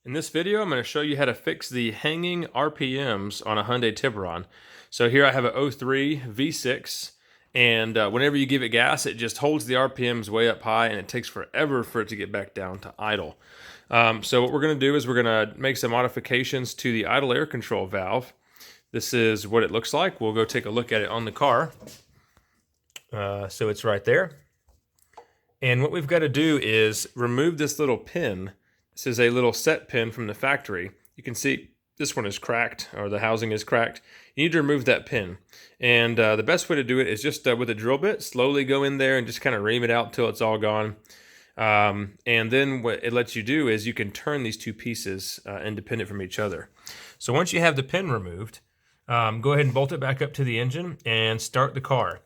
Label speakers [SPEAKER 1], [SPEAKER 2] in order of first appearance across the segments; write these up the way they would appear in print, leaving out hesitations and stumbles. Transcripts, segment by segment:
[SPEAKER 1] In this video, I'm going to show you how to fix the hanging RPMs on a Hyundai Tiburon. So here I have an 03 V6, and whenever you give it gas, it just holds the RPMs way up high, and it takes forever for it to get back down to idle. So what we're going to do is we're going to make some modifications to the idle air control valve. This is what it looks like. We'll go take a look at it on the car. So it's right there. And what we've got to do is remove this little pin. This is a little set pin from the factory. You can see this one is cracked, or the housing is cracked. You need to remove that pin. And the best way to do it is just with a drill bit, slowly go in there and just kind of ream it out until it's all gone. And then what it lets you do is you can turn these two pieces independent from each other. So once you have the pin removed, go ahead and bolt it back up to the engine and start the car.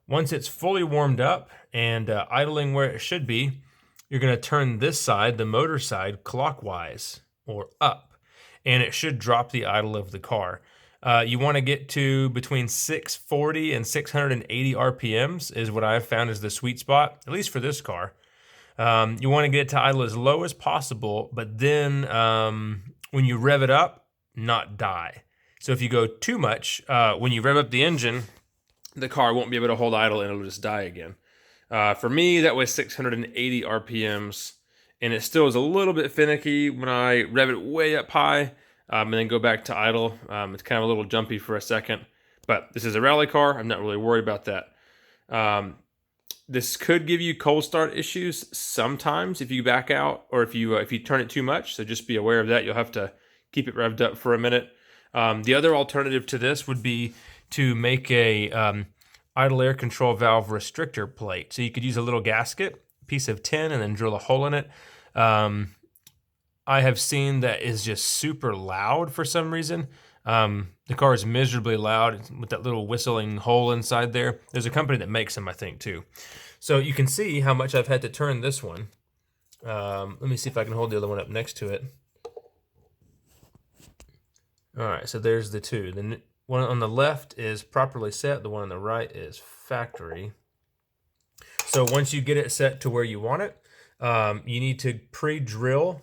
[SPEAKER 1] Once it's fully warmed up and idling where it should be, you're going to turn this side, the motor side, clockwise or up, and it should drop the idle of the car. You want to get to between 640 and 680 RPMs is what I've found is the sweet spot, at least for this car. You want to get it to idle as low as possible, but then when you rev it up, not die. So if you go too much, when you rev up the engine, the car won't be able to hold idle and it'll just die again. For me, that was 680 RPMs, and it still is a little bit finicky when I rev it way up high and then go back to idle. It's kind of a little jumpy for a second, but this is a rally car. I'm not really worried about that. This could give you cold start issues sometimes if you back out or if you turn it too much, so just be aware of that. You'll have to keep it revved up for a minute. The other alternative to this would be to make a idle air control valve restrictor plate. So you could use a little gasket, piece of tin, and then drill a hole in it. I have seen that is just super loud for some reason. The car is miserably loud with that little whistling hole inside there. There's a company that makes them, I think, too. So you can see how much I've had to turn this one. Let me see if I can hold the other one up next to it. All right, so there's the two. The one on the left is properly set. The one on the right is factory. So once you get it set to where you want it, you need to pre-drill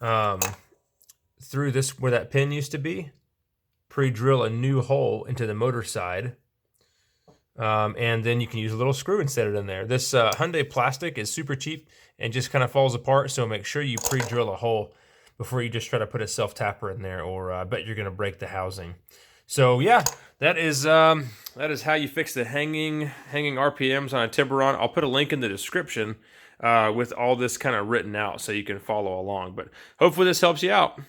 [SPEAKER 1] through this where that pin used to be. Pre-drill a new hole into the motor side. And then you can use a little screw and set it in there. This Hyundai plastic is super cheap and just kind of falls apart, so make sure you pre-drill a hole before you just try to put a self-tapper in there, or I bet you're going to break the housing. So yeah, that is how you fix the hanging RPMs on a Tiburon. I'll put a link in the description with all this kind of written out so you can follow along. But hopefully this helps you out.